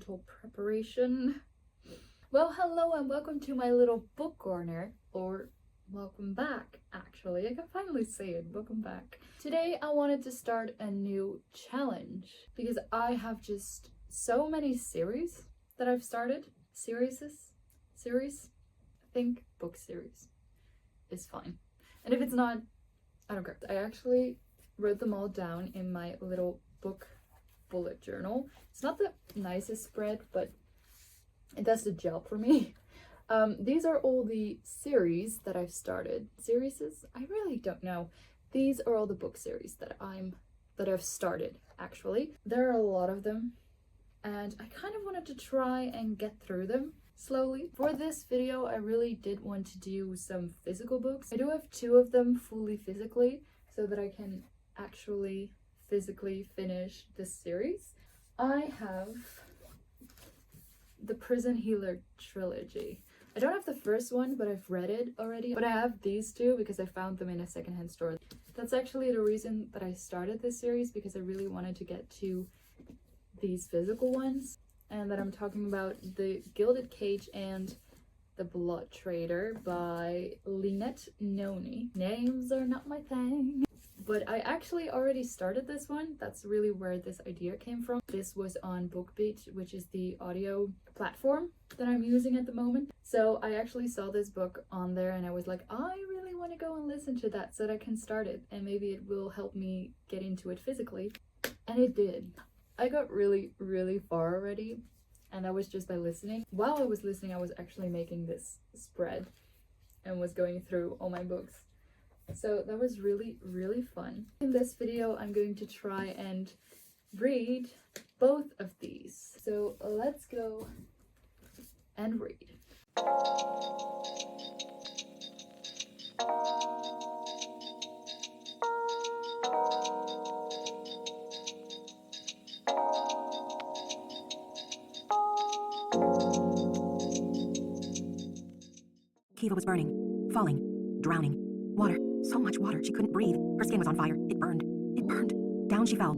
mental preparation. Well, hello and welcome to my little book corner, or welcome back, actually. I can finally say it, welcome back. Today I wanted to start a new challenge because I have just so many series that I've started. Series? I think book series is fine. And if it's not, I don't care. I actually wrote them all down in my little book bullet journal. It's not the nicest spread, but it does the job for me. These are all the series that I've started. Series? I really don't know. These are all the book series that I've started, actually. There are a lot of them, and I kind of wanted to try and get through them slowly. For this video, I really did want to do some physical books. I do have 2 of them fully physically, so that I can actually physically finish this series. I have the Prison Healer trilogy. I don't have the first one, but I've read it already. But I have these 2 because I found them in a secondhand store. That's actually the reason that I started this series, because I really wanted to get to these physical ones. And that I'm talking about The Gilded Cage and The Blood Trader by Lynette Noni. Names are not my thing. But I actually already started this one. That's really where this idea came from. This was on BookBeat, which is the audio platform that I'm using at the moment. So I actually saw this book on there and I was like, I really want to go and listen to that so that I can start it. And maybe it will help me get into it physically. And it did. I got really, really far already. And that was just by listening. While I was listening, I was actually making this spread and was going through all my books. So that was really, really fun. In this video, I'm going to try and read both of these. So let's go and read. Kiva was burning, falling, drowning. Water. So much water, she couldn't breathe. Her skin was on fire. It burned. It burned. Down she fell.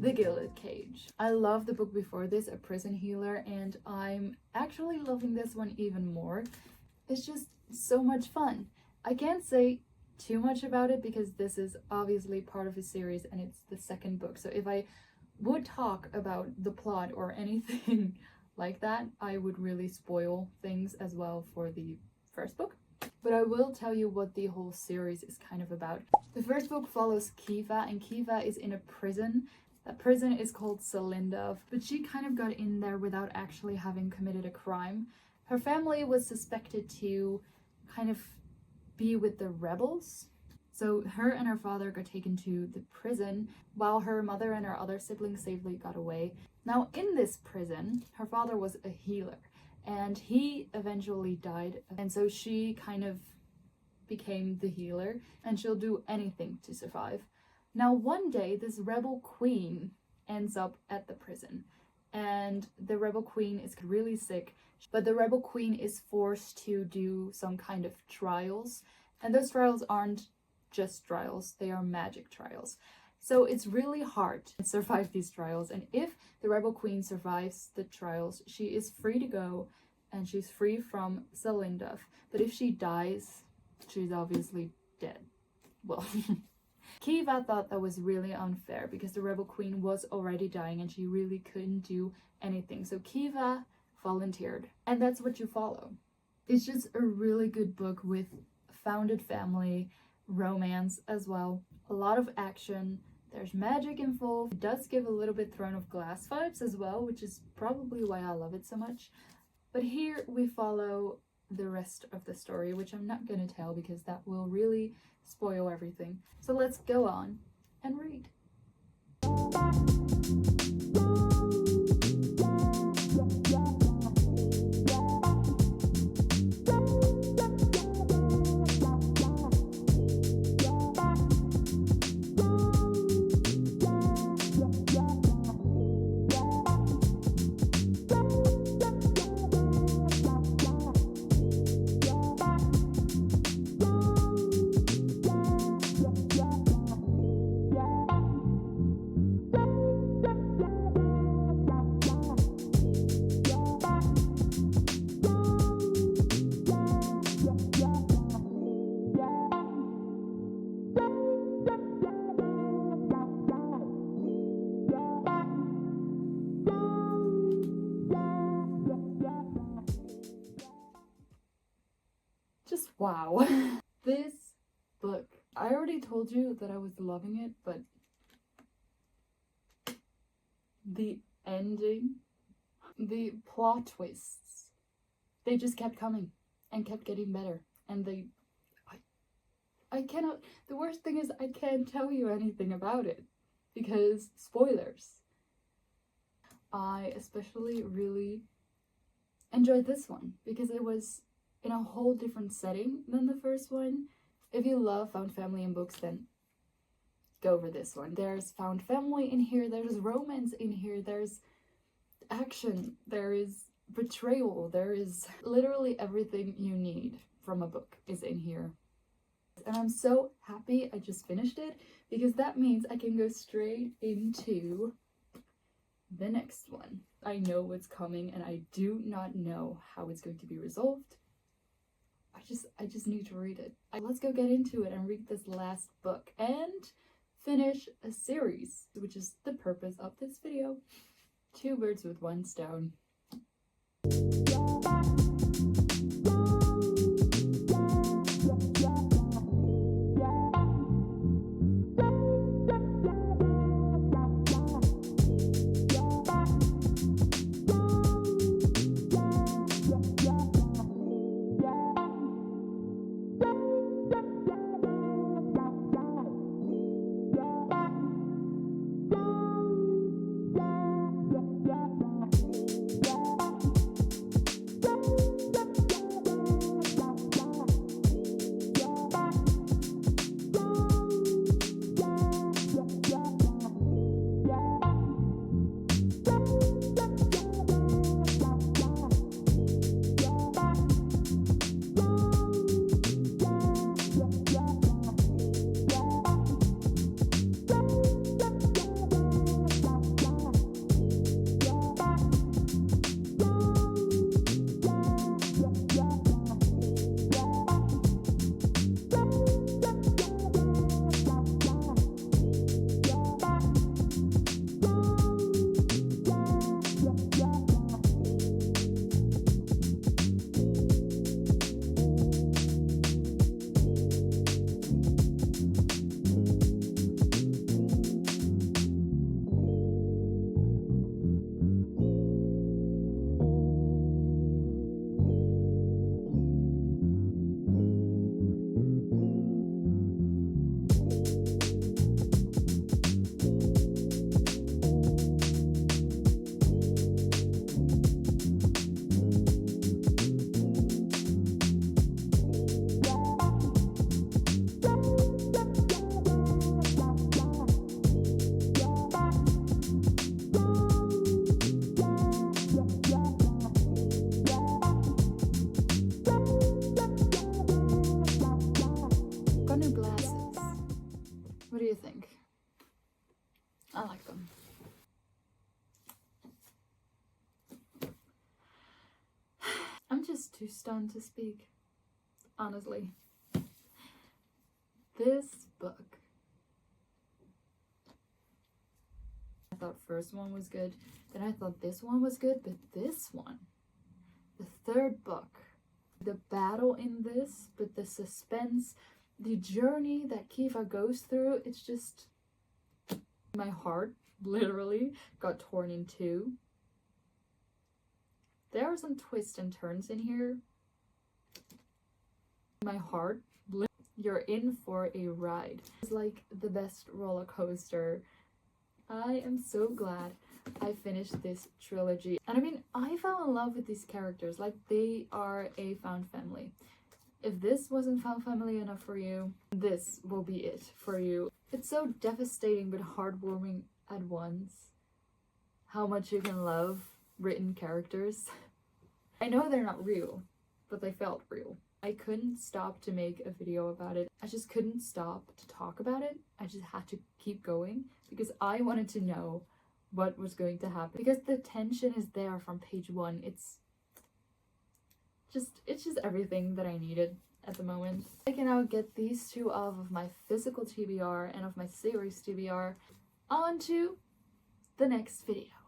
The Gilded Cage. I loved the book before this, A Prison Healer, and I'm actually loving this one even more. It's just so much fun. I can't say too much about it because this is obviously part of a series and it's the second book. So if I would talk about the plot or anything like that, I would really spoil things as well for the first book. But I will tell you what the whole series is kind of about. The first book follows Kiva, and Kiva is in a prison. That prison is called Selindov, but she kind of got in there without actually having committed a crime. Her family was suspected to kind of be with the rebels. So her and her father got taken to the prison, while her mother and her other siblings safely got away. Now in this prison, her father was a healer, and he eventually died. And so she kind of became the healer, and she'll do anything to survive. Now one day, this rebel queen ends up at the prison, and the rebel queen is really sick, but the rebel queen is forced to do some kind of trials, and those trials aren't just trials, they are magic trials. So it's really hard to survive these trials, and if the rebel queen survives the trials, she is free to go, and she's free from Selindov. But if she dies, she's obviously dead. Well... Kiva thought that was really unfair because the rebel queen was already dying and she really couldn't do anything. So Kiva volunteered, and that's what you follow. It's just a really good book with founded family, romance as well, a lot of action, there's magic involved. It does give a little bit Throne of Glass vibes as well, which is probably why I love it so much. But here we follow the rest of the story, which I'm not going to tell because that will really spoil everything. So let's go on and read. Wow. This book, I already told you that I was loving it, but the ending, the plot twists, they just kept coming and kept getting better. And I cannot, the worst thing is I can't tell you anything about it because spoilers. I especially really enjoyed this one because it was in a whole different setting than the first one. If you love found family in books, then go for this one. There's found family in here, there's romance in here, there's action, there is betrayal, there is literally everything you need from a book is in here. And I'm so happy I just finished it because that means I can go straight into the next one. I know what's coming and I do not know how it's going to be resolved. I just need to read it. Let's go get into it and read this last book and finish a series, which is the purpose of this video. 2 birds with 1 stone. What do you think? I like them. I'm just too stunned to speak, honestly. This book. I thought first one was good, then I thought this one was good, but this one, the third book, the battle in this, but the suspense, the journey that Kiva goes through, it's just, my heart literally got torn in 2. There are some twists and turns in here. My heart, you're in for a ride. It's like the best roller coaster. I am so glad I finished this trilogy. And I mean, I fell in love with these characters, like they are a found family. If this wasn't found family enough for you, this will be it for you. It's so devastating but heartwarming at once. How much you can love written characters. I know they're not real, but they felt real. I couldn't stop to make a video about it. I just couldn't stop to talk about it. I just had to keep going because I wanted to know what was going to happen. Because the tension is there from page 1. It's just everything that I needed at the moment. I can now get these 2 off of my physical TBR and of my series TBR onto the next video.